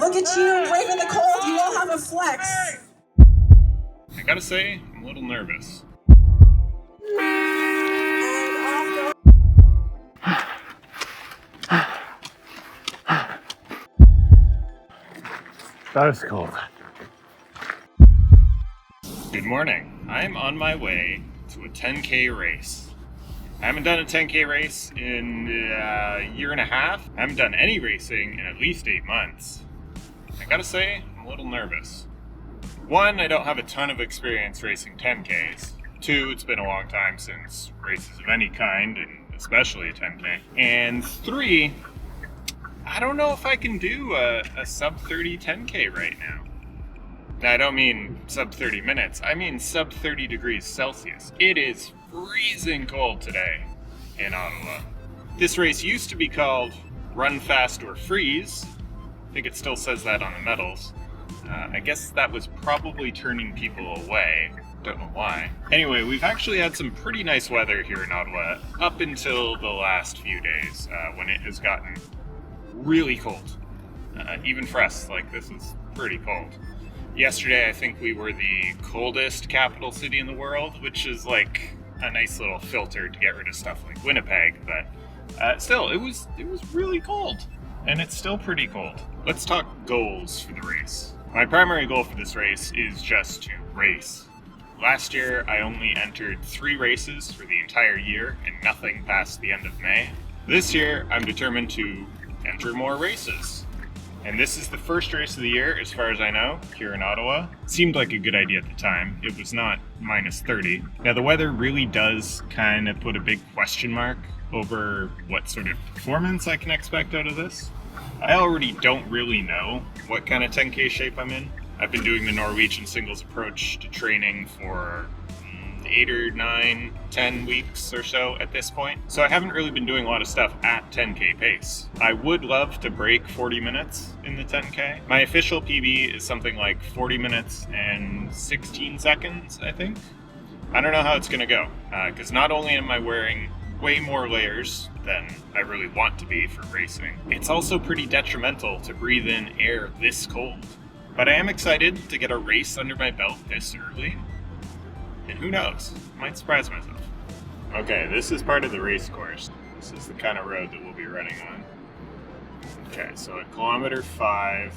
Look at you, braving the cold. You all have a flex. I gotta say, I'm a little nervous. That was cold. Good morning. I'm on my way to a 10K race. I haven't done a 10K race in a year and a half. I haven't done any racing in at least 8 months. I gotta say, I'm a little nervous. One, I don't have a ton of experience racing 10Ks. Two, it's been a long time since races of any kind, and especially a 10K. And three, I don't know if I can do a sub-30 10K right now. Now, I don't mean sub-30 minutes, I mean sub-30 degrees Celsius. It is freezing cold today in Ottawa. This race used to be called Run Fast or Freeze. I think it still says that on the medals. I guess that was probably turning people away. Don't know why. Anyway, we've actually had some pretty nice weather here in Ottawa up until the last few days when it has gotten really cold. Even for us, like, this is pretty cold. Yesterday, I think we were the coldest capital city in the world, which is like a nice little filter to get rid of stuff like Winnipeg, but still, it was really cold, and it's still pretty cold. Let's talk goals for the race. My primary goal for this race is just to race. Last year, I only entered 3 races for the entire year and nothing past the end of May. This year, I'm determined to enter more races. And this is the first race of the year, as far as I know, here in Ottawa. Seemed like a good idea at the time. It was not minus 30. Now, the weather really does kind of put a big question mark over what sort of performance I can expect out of this. I already don't really know what kind of 10K shape I'm in. I've been doing the Norwegian singles approach to training for 8 or 9, 10 weeks or so at this point. So I haven't really been doing a lot of stuff at 10K pace. I would love to break 40 minutes in the 10K. My official PB is something like 40 minutes and 16 seconds, I think. I don't know how it's gonna go, because not only am I wearing way more layers than I really want to be for racing, it's also pretty detrimental to breathe in air this cold. But I am excited to get a race under my belt this early. And who knows, might surprise myself. Okay, this is part of the race course. This is the kind of road that we'll be running on. Okay, so at kilometer 5,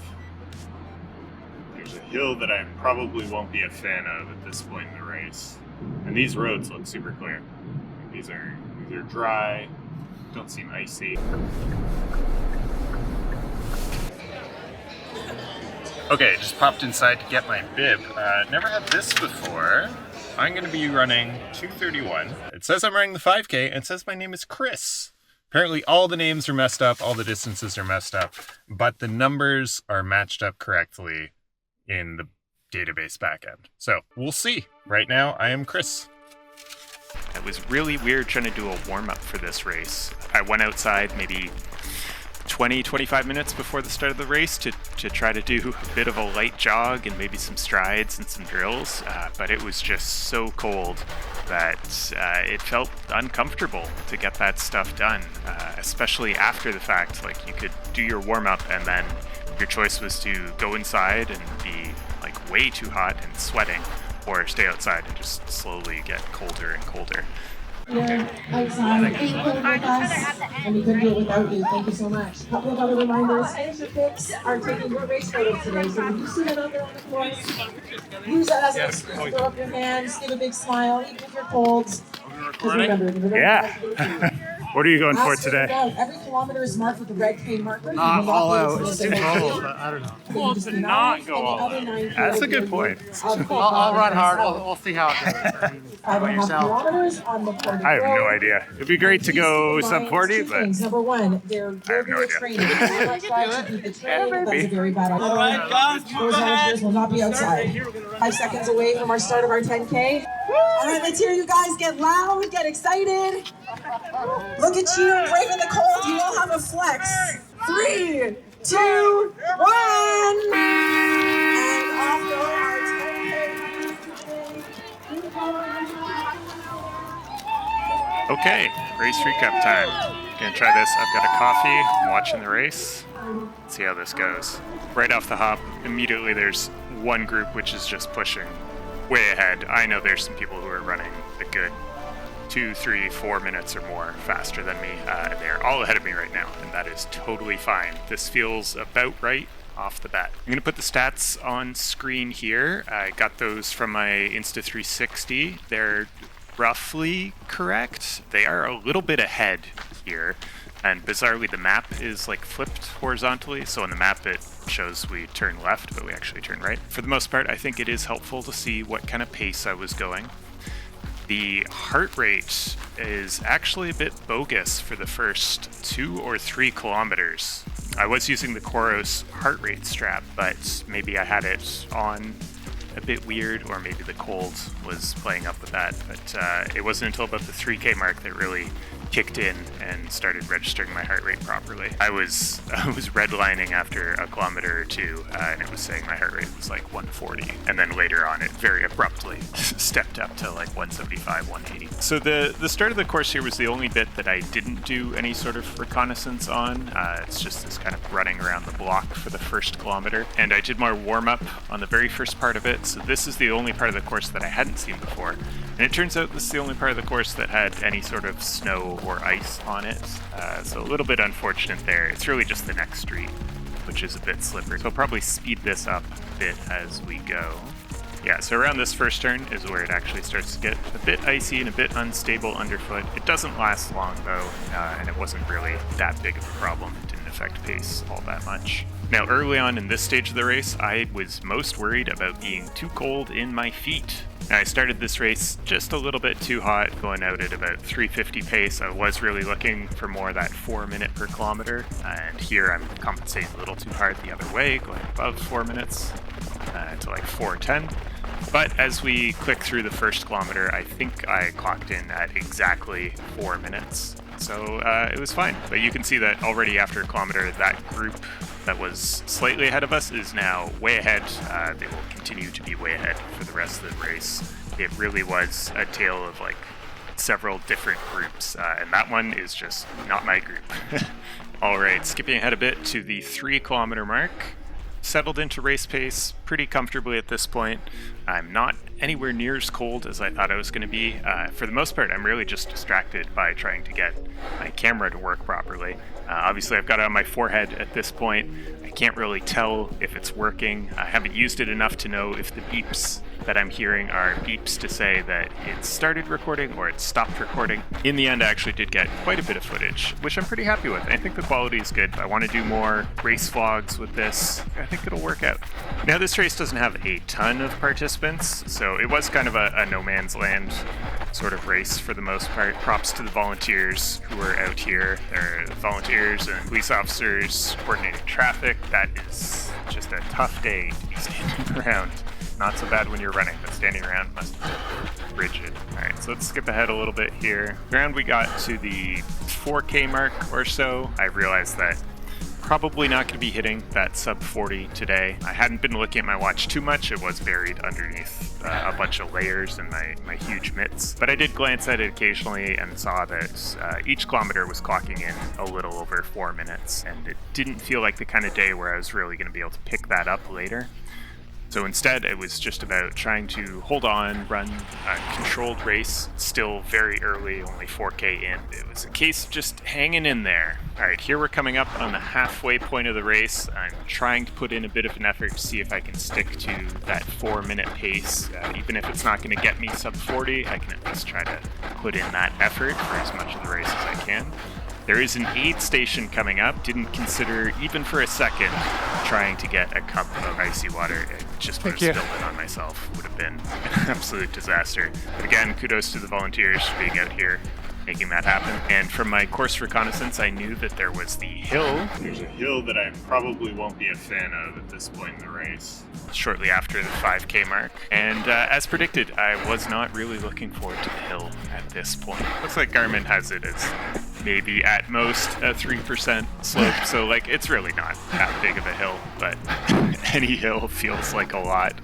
there's a hill that I probably won't be a fan of at this point in the race. And these roads look super clear. These are dry, don't seem icy. Okay, just popped inside to get my bib. Never had this before. I'm going to be running 2:31. It says I'm running the 5K, and it says my name is Chris. Apparently all the names are messed up, all the distances are messed up, but the numbers are matched up correctly in the database backend. So we'll see. Right now, I am Chris. It was really weird trying to do a warm-up for this race. I went outside maybe 20-25 minutes before the start of the race to try to do a bit of a light jog and maybe some strides and some drills, but it was just so cold that it felt uncomfortable to get that stuff done, especially after the fact. Like, you could do your warm-up and then your choice was to go inside and be like way too hot and sweating, or stay outside and just slowly get colder and colder. You're outside, being cold with us, and we couldn't do it without you. Thank you so much. A couple of other reminders. Finisher picks are taking your race photos today, so when you see them out there on the course, use that as an excuse to throw up your hands, give a big smile, even if you're cold. Just remember, Yeah. What are you going for today? Every kilometer is marked with a red K marker. Not all out. It's too cold. I don't know. Well, to not go all out. That's a good point. I'll run hard. We'll see how it goes. How about yourself? I have no idea. It'd be great to go sub-40, but number one, they're regular training. Try to keep the train. That's a very bad idea. All right, guys, those amateurs will not be outside. 5 seconds away from our start of our 10K. All right, let's hear you guys get loud, get excited. Look at you, braving the cold. You all have a flex. 3, 2, 1. And off go our 10K. Okay, race recap time. Gonna try this. I've got a coffee, I'm watching the race. Let's see how this goes. Right off the hop, immediately there's one group which is just pushing way ahead. I know there's some people who are running a good 2, 3, 4 minutes or more faster than me. They're all ahead of me right now, and that is totally fine. This feels about right off the bat. I'm going to put the stats on screen here. I got those from my Insta360. They're roughly correct. They are a little bit ahead here, and bizarrely the map is like flipped horizontally, so on the map it shows we turn left, but we actually turn right. For the most part, I think it is helpful to see what kind of pace I was going. The heart rate is actually a bit bogus for the first 2 or 3 kilometers. I was using the Koros heart rate strap, but maybe I had it on a bit weird, or maybe the cold was playing up with that. But it wasn't until about the 3K mark that really kicked in and started registering my heart rate properly. I was redlining after a kilometer or 2, and it was saying my heart rate was like 140, and then later on it very abruptly stepped up to like 175, 180. So the start of the course here was the only bit that I didn't do any sort of reconnaissance on. It's just this kind of running around the block for the first kilometer, and I did more warm-up on the very first part of it. So this is the only part of the course that I hadn't seen before, and it turns out this is the only part of the course that had any sort of snow or ice on it, so a little bit unfortunate there. It's really just the next street, which is a bit slippery, so I'll probably speed this up a bit as we go. Yeah, so around this first turn is where it actually starts to get a bit icy and a bit unstable underfoot. It doesn't last long though, and it wasn't really that big of a problem. It didn't affect pace all that much. Now, early on in this stage of the race, I was most worried about being too cold in my feet. Now, I started this race just a little bit too hot, going out at about 350 pace. I was really looking for more of that 4 minute per kilometer, and here I'm compensating a little too hard the other way, going above 4 minutes to like 4:10. But as we click through the first kilometer, I think I clocked in at exactly 4 minutes. So it was fine. But you can see that already after a kilometer, that group that was slightly ahead of us is now way ahead. They will continue to be way ahead for the rest of the race. It really was a tale of like several different groups, and that one is just not my group. All right, skipping ahead a bit to the 3 kilometer mark. Settled into race pace pretty comfortably at this point. I'm not anywhere near as cold as I thought I was going to be. For the most part, I'm really just distracted by trying to get my camera to work properly. Obviously, I've got it on my forehead at this point. I can't really tell if it's working. I haven't used it enough to know if the beeps that I'm hearing are beeps to say that it started recording or it stopped recording. In the end, I actually did get quite a bit of footage, which I'm pretty happy with. I think the quality is good. I want to do more race vlogs with this. I think it'll work out. Now, this race doesn't have a ton of participants, so it was kind of a no man's land sort of race for the most part. Props to the volunteers who are out here. They're volunteers and police officers coordinating traffic. That is just a tough day to be standing around. Not so bad when you're running, but standing around must be rigid. Alright, so let's skip ahead a little bit here. Around we got to the 4K mark or so, I realized that probably not going to be hitting that sub-40 today. I hadn't been looking at my watch too much. It was buried underneath a bunch of layers and my huge mitts. But I did glance at it occasionally and saw that each kilometer was clocking in a little over 4 minutes. And it didn't feel like the kind of day where I was really going to be able to pick that up later. So instead, it was just about trying to hold on, run a controlled race, still very early, only 4K in. It was a case of just hanging in there. All right, here we're coming up on the halfway point of the race. I'm trying to put in a bit of an effort to see if I can stick to that 4 minute pace. Even if it's not going to get me sub 40, I can at least try to put in that effort for as much of the race as I can. There is an aid station coming up. Didn't consider, even for a second, trying to get a cup of icy water. It just would have spilled it on myself. Would have been an absolute disaster. But again, kudos to the volunteers for being out here, making that happen. And from my course reconnaissance, I knew that there was the hill. There's a hill that I probably won't be a fan of at this point in the race, shortly after the 5K mark. And as predicted, I was not really looking forward to the hill at this point. Looks like Garmin has it as maybe at most a 3% slope. So like it's really not that big of a hill, but any hill feels like a lot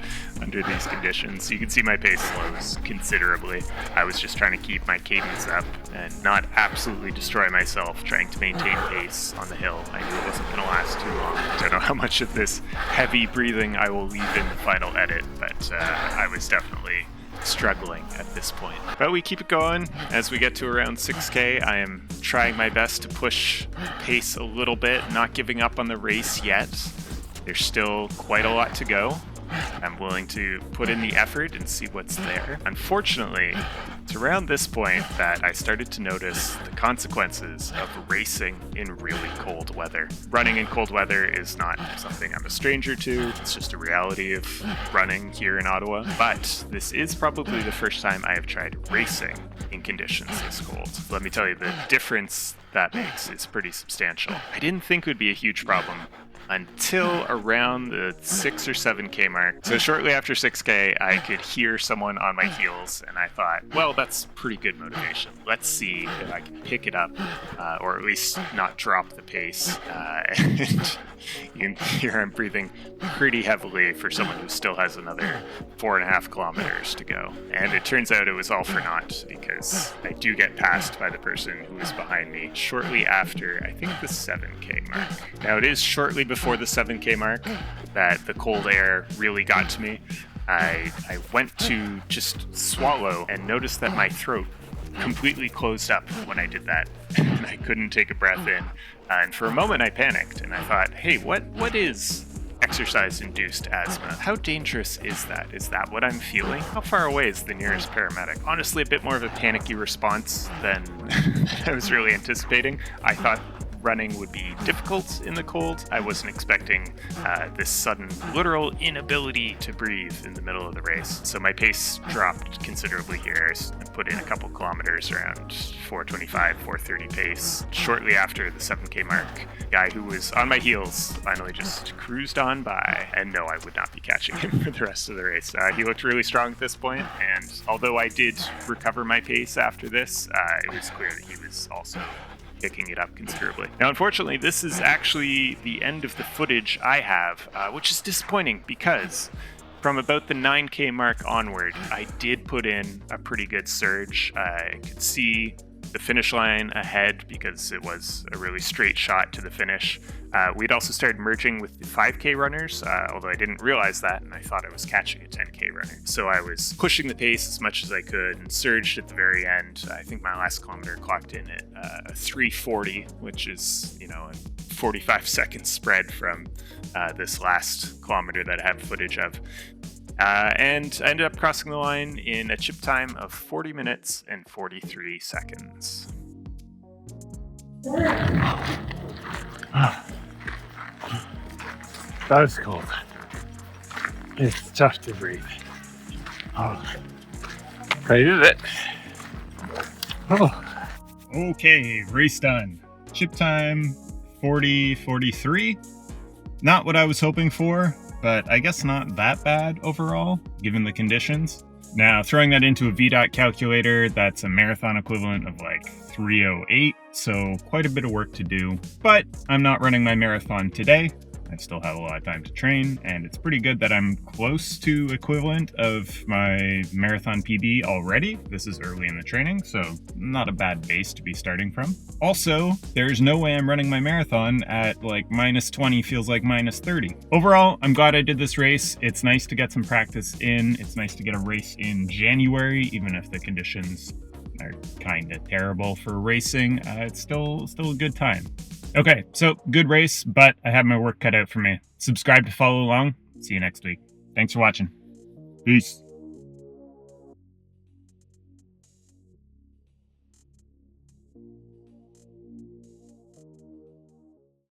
under these conditions. You can see my pace slows considerably. I was just trying to keep my cadence up and not absolutely destroy myself trying to maintain pace on the hill. I knew it wasn't going to last too long. I don't know how much of this heavy breathing I will leave in the final edit, but I was definitely struggling at this point. But we keep it going. As we get to around 6K, I am trying my best to push pace a little bit, not giving up on the race yet. There's still quite a lot to go. I'm willing to put in the effort and see what's there. Unfortunately, it's around this point that I started to notice the consequences of racing in really cold weather. Running in cold weather is not something I'm a stranger to. It's just a reality of running here in Ottawa. But this is probably the first time I have tried racing in conditions this cold. Let me tell you, the difference that makes is pretty substantial. I didn't think it would be a huge problem until around the 6 or 7K mark. So shortly after 6K, I could hear someone on my heels, and I thought, well, that's pretty good motivation. Let's see if I can pick it up, or at least not drop the pace. And you can hear I'm breathing pretty heavily for someone who still has another 4.5 kilometers to go. And it turns out it was all for naught, because I do get passed by the person who was behind me shortly after, I think, the 7K mark. Now, it is shortly before the 7K mark that the cold air really got to me. I went to just swallow and noticed that my throat completely closed up when I did that, and I couldn't take a breath in. And for a moment I panicked, and I thought, hey, what is exercise-induced asthma? How dangerous is that? Is that what I'm feeling? How far away is the nearest paramedic? Honestly, a bit more of a panicky response than I was really anticipating. I thought running would be difficult in the cold. I wasn't expecting this sudden literal inability to breathe in the middle of the race. So my pace dropped considerably here. I put in a couple kilometers around 4:25, 4:30 pace. Shortly after the 7K mark, the guy who was on my heels finally just cruised on by. And no, I would not be catching him for the rest of the race. He looked really strong at this point, and although I did recover my pace after this, it was clear that he was also picking it up considerably. Now, unfortunately, this is actually the end of the footage I have, which is disappointing because from about the 9K mark onward, I did put in a pretty good surge. I could see the finish line ahead because it was a really straight shot to the finish. We'd also started merging with the 5K runners, although I didn't realize that, and I thought I was catching a 10K runner. So I was pushing the pace as much as I could and surged at the very end. I think my last kilometer clocked in at a 3:40, which is, a 45-second spread from this last kilometer that I have footage of. And I ended up crossing the line in a chip time of 40 minutes and 43 seconds. That was cold. It's tough to breathe. Oh, I did it. Oh. Okay, race done. Chip time 40:43. Not what I was hoping for, but I guess not that bad overall, given the conditions. Now, throwing that into a VDOT calculator, that's a marathon equivalent of like 3:08, so quite a bit of work to do. But I'm not running my marathon today. I still have a lot of time to train, and it's pretty good that I'm close to equivalent of my marathon PB already. This is early in the training, so not a bad base to be starting from. Also, there's no way I'm running my marathon at like -20 feels like -30. Overall, I'm glad I did this race. It's nice to get some practice in. It's nice to get a race in January, even if the conditions are kind of terrible for racing. It's still a good time. Okay, so good race, but I have my work cut out for me. Subscribe to follow along. See you next week. Thanks for watching. Peace.